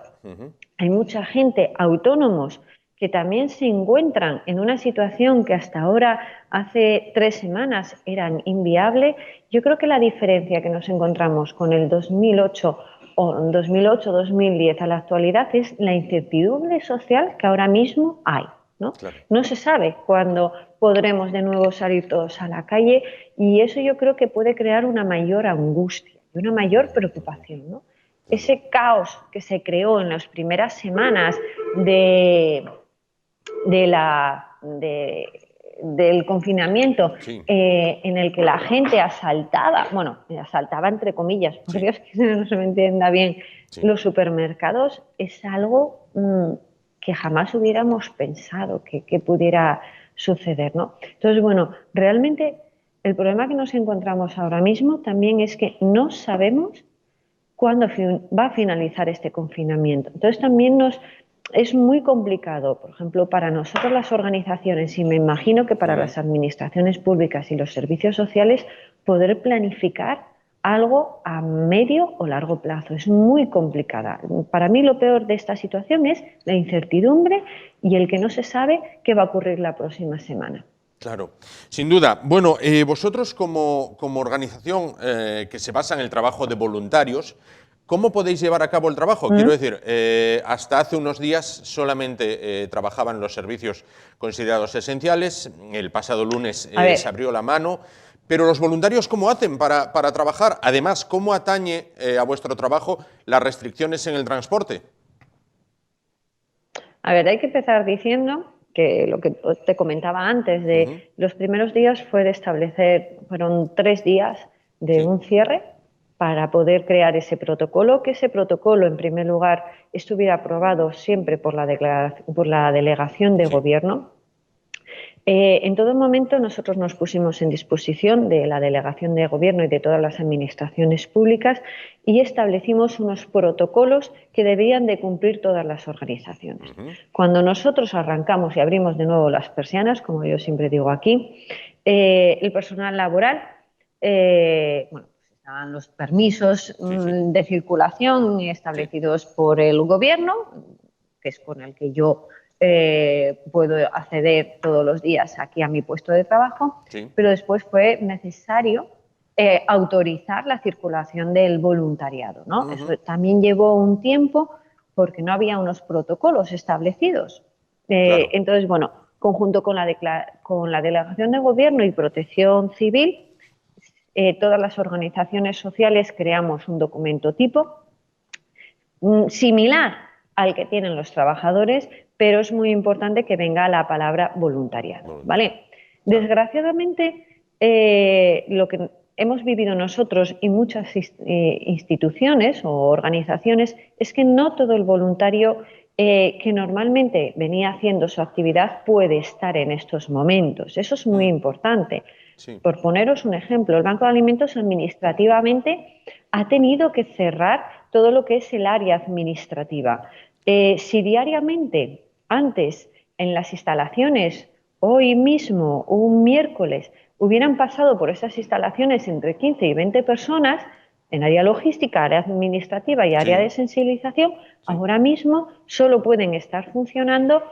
Hay mucha gente, autónomos, que también se encuentran en una situación que hasta ahora, hace 3 semanas, eran inviable. Yo creo que la diferencia que nos encontramos con el 2008 o 2008-2010 a la actualidad es la incertidumbre social que ahora mismo hay, ¿no? Claro. No se sabe cuándo podremos de nuevo salir todos a la calle y eso yo creo que puede crear una mayor angustia y una mayor preocupación, ¿no? Ese caos que se creó en las primeras semanas del confinamiento, en el que la gente asaltaba entre comillas, por Dios que no se me entienda bien, los supermercados, es algo que jamás hubiéramos pensado que pudiera suceder, ¿no? Entonces, bueno, realmente el problema que nos encontramos ahora mismo también es que no sabemos cuándo va a finalizar este confinamiento. Entonces también es muy complicado, por ejemplo, para nosotros las organizaciones y me imagino que para las administraciones públicas y los servicios sociales, poder planificar algo a medio o largo plazo. Es muy complicada. Para mí lo peor de esta situación es la incertidumbre y el que no se sabe qué va a ocurrir la próxima semana. Claro, sin duda. Bueno, vosotros como organización que se basa en el trabajo de voluntarios, ¿cómo podéis llevar a cabo el trabajo? Quiero decir, hasta hace unos días solamente trabajaban los servicios considerados esenciales. El pasado lunes se abrió la mano. Pero los voluntarios, ¿cómo hacen para trabajar? Además, ¿cómo atañe a vuestro trabajo las restricciones en el transporte? A ver, hay que empezar diciendo que lo que te comentaba antes, de los primeros días fueron 3 días de un cierre para poder crear ese protocolo, que ese protocolo, en primer lugar, estuviera aprobado siempre por la delegación de gobierno. En todo momento nosotros nos pusimos en disposición de la delegación de gobierno y de todas las administraciones públicas y establecimos unos protocolos que debían de cumplir todas las organizaciones. Cuando nosotros arrancamos y abrimos de nuevo las persianas, como yo siempre digo aquí, el personal laboral, estaban los permisos de circulación establecidos por el gobierno, que es con el que yo puedo acceder todos los días aquí a mi puesto de trabajo, pero después fue necesario autorizar la circulación del voluntariado, ¿no? Eso también llevó un tiempo porque no había unos protocolos establecidos. Entonces, bueno, conjunto con la delegación de gobierno y protección civil, todas las organizaciones sociales creamos un documento tipo similar al que tienen los trabajadores, pero es muy importante que venga la palabra voluntariado, ¿vale? Desgraciadamente, lo que hemos vivido nosotros y muchas instituciones o organizaciones es que no todo el voluntario que normalmente venía haciendo su actividad puede estar en estos momentos. Eso es muy importante. Por poneros un ejemplo, el Banco de Alimentos administrativamente ha tenido que cerrar todo lo que es el área administrativa. Si diariamente, antes, en las instalaciones, hoy mismo, un miércoles, hubieran pasado por esas instalaciones entre 15 y 20 personas, en área logística, área administrativa y área de sensibilización, ahora mismo solo pueden estar funcionando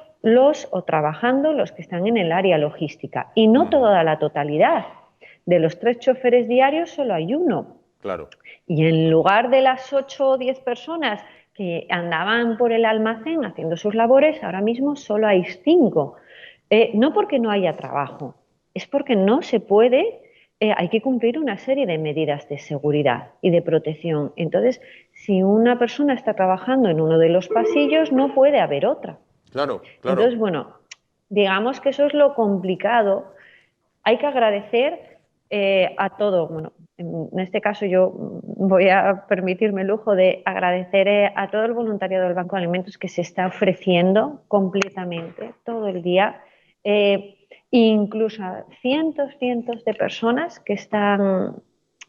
trabajando los que están en el área logística. Y no toda la totalidad. De los 3 choferes diarios solo hay 1. Claro. Y en lugar de las 8 o 10 personas que andaban por el almacén haciendo sus labores, ahora mismo solo hay 5. No porque no haya trabajo, es porque no se puede, hay que cumplir una serie de medidas de seguridad y de protección. Entonces, si una persona está trabajando en uno de los pasillos, no puede haber otra. Claro. Entonces, bueno, digamos que eso es lo complicado. Hay que agradecer a todo. Bueno, en este caso yo voy a permitirme el lujo de agradecer a todo el voluntariado del Banco de Alimentos que se está ofreciendo completamente todo el día. incluso a cientos de personas que están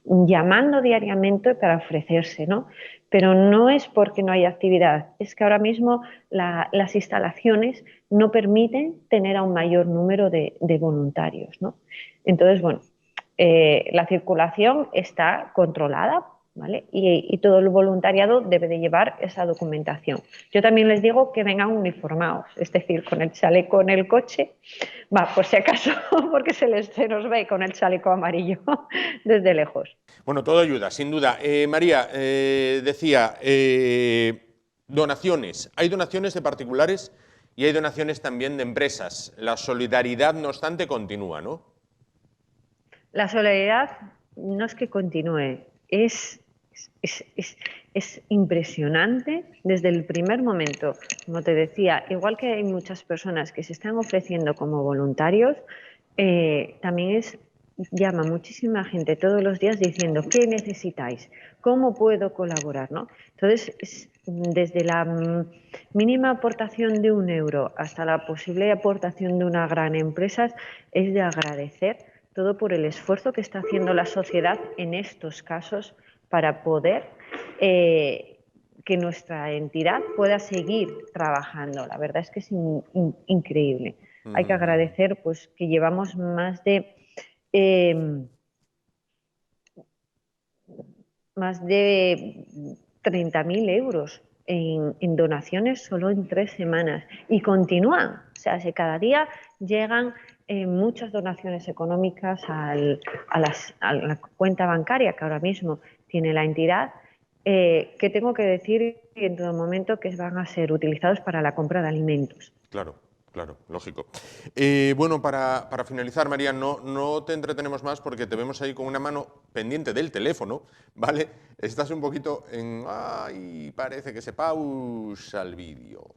llamando diariamente para ofrecerse, ¿no? Pero no es porque no haya actividad, es que ahora mismo las instalaciones no permiten tener a un mayor número de voluntarios, ¿no? Entonces, bueno, la circulación está controlada, ¿vale? Y todo el voluntariado debe de llevar esa documentación. Yo también les digo que vengan uniformados, es decir, con el chaleco en el coche, por si acaso, porque se nos ve con el chaleco amarillo desde lejos. Bueno, todo ayuda, sin duda. María, decía, donaciones. Hay donaciones de particulares y hay donaciones también de empresas. La solidaridad, no obstante, continúa, ¿no? La solidaridad no es que continúe, es impresionante desde el primer momento. Como te decía, igual que hay muchas personas que se están ofreciendo como voluntarios, también llama muchísima gente todos los días diciendo ¿qué necesitáis? ¿Cómo puedo colaborar? ¿No? Entonces, desde la mínima aportación de 1 euro hasta la posible aportación de una gran empresa, es de agradecer todo por el esfuerzo que está haciendo la sociedad en estos casos para poder que nuestra entidad pueda seguir trabajando. La verdad es que es increíble. Hay que agradecer pues, que llevamos más de 30.000 euros en donaciones solo en 3 semanas y continúan. O sea, cada día llegan muchas donaciones económicas a la cuenta bancaria que ahora mismo tiene la entidad, que tengo que decir en todo momento que van a ser utilizados para la compra de alimentos. Claro, lógico. Bueno, para finalizar, María, no te entretenemos más porque te vemos ahí con una mano pendiente del teléfono, ¿vale? Estás un poquito en... ¡Ay! Parece que se pausa el vídeo.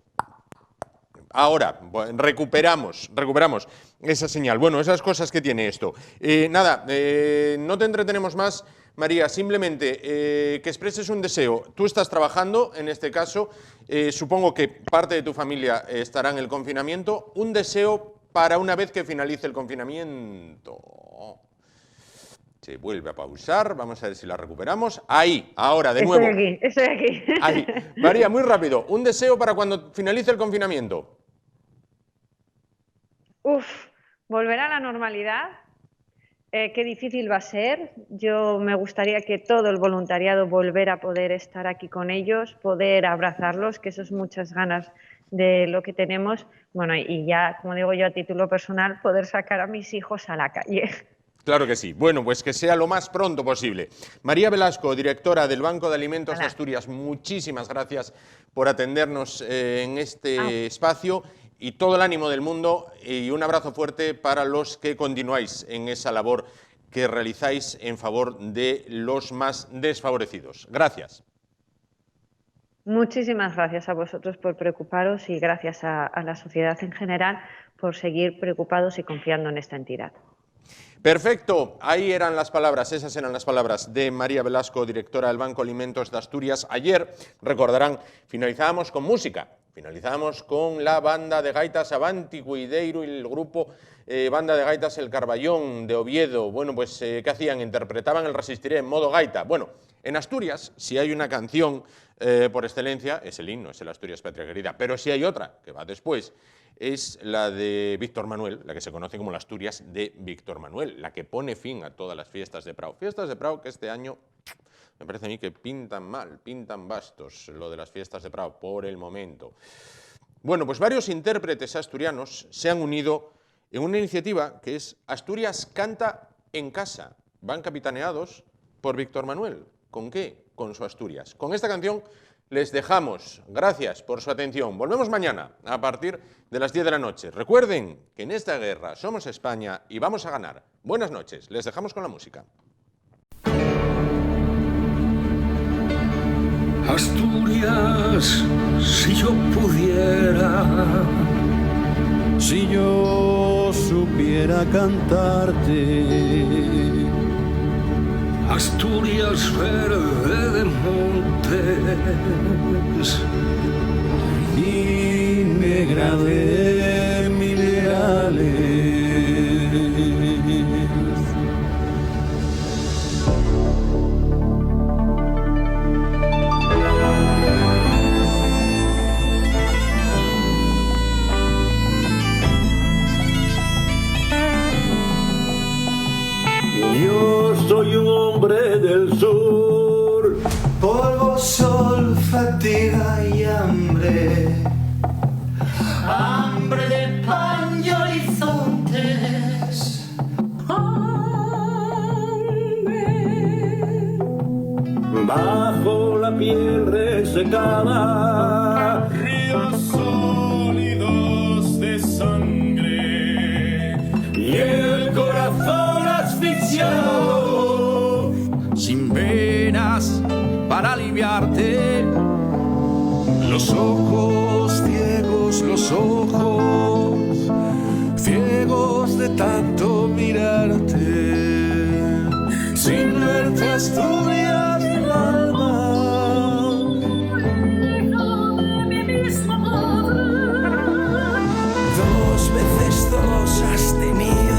Ahora, recuperamos esa señal. Bueno, esas cosas que tiene esto. Nada, no te entretenemos más, María, simplemente que expreses un deseo. Tú estás trabajando, en este caso, supongo que parte de tu familia estará en el confinamiento. Un deseo para una vez que finalice el confinamiento. Se vuelve a pausar, vamos a ver si la recuperamos. Ahí, ahora, de nuevo. Estoy aquí. Ahí. María, muy rápido, un deseo para cuando finalice el confinamiento. Volver a la normalidad. Qué difícil va a ser. Yo me gustaría que todo el voluntariado volviera a poder estar aquí con ellos, poder abrazarlos, que eso es muchas ganas de lo que tenemos. Bueno, y ya, como digo yo a título personal, poder sacar a mis hijos a la calle. Claro que sí. Bueno, pues que sea lo más pronto posible. María Velasco, directora del Banco de Alimentos de Asturias, muchísimas gracias por atendernos en este espacio y todo el ánimo del mundo y un abrazo fuerte para los que continuáis en esa labor que realizáis en favor de los más desfavorecidos. Gracias. Muchísimas gracias a vosotros por preocuparos y gracias a la sociedad en general por seguir preocupados y confiando en esta entidad. Perfecto, ahí eran las palabras, esas eran las palabras de María Velasco, directora del Banco Alimentos de Asturias. Ayer, recordarán, finalizábamos con música, finalizábamos con la banda de gaitas Avanti Guideiro y el grupo Banda de Gaitas El Carballón de Oviedo. Bueno, pues, ¿qué hacían? Interpretaban el Resistiré en modo gaita. Bueno, en Asturias, si hay una canción por excelencia, es el himno, es el Asturias Patria Querida, pero si hay otra, que va después, es la de Víctor Manuel, la que se conoce como la Asturias de Víctor Manuel, la que pone fin a todas las fiestas de Prado. Fiestas de Prado que este año me parece a mí que pintan mal, pintan bastos lo de las fiestas de Prado por el momento. Bueno, pues varios intérpretes asturianos se han unido en una iniciativa que es Asturias Canta en Casa. Van capitaneados por Víctor Manuel. ¿Con qué? Con su Asturias. Con esta canción les dejamos. Gracias por su atención. Volvemos mañana a partir de las 10 de la noche. Recuerden que en esta guerra somos España y vamos a ganar. Buenas noches. Les dejamos con la música. Asturias, si yo pudiera, si yo supiera cantarte. Asturias verde de montes y negra de minerales. soy un hombre del sur. Polvo, sol, fatiga y hambre. Hambre de pan y horizontes. Bajo la piel resecada, ríos sólidos de sangre y el corazón asfixiado, sin venas para aliviarte. Los ojos ciegos de tanto mirarte, sin verte Asturias del alma. Dos veces dos has tenido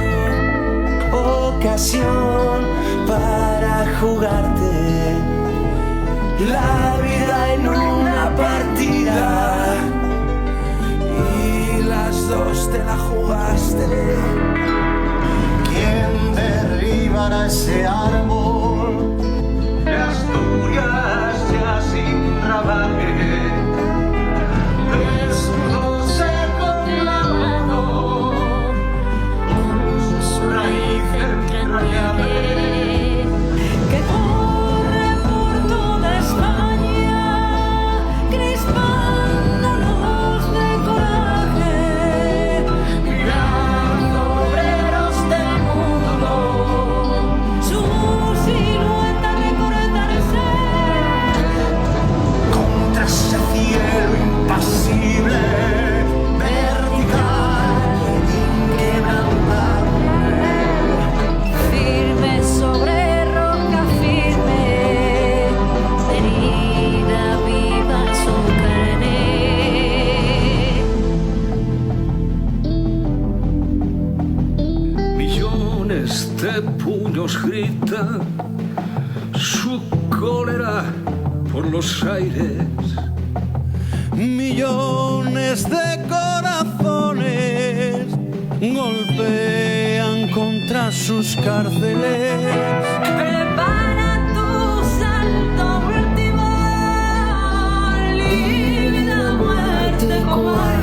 ocasión para jugarte la vida en una partida y las dos te la jugaste. ¿Quién derribará ese árbol de Asturias ya sin rabaje? Desnudo seco la mano con su raíz entrañable. De puños grita su cólera por los aires. Millones de corazones golpean contra sus cárceles. Prepara tu salto último, livida muerte como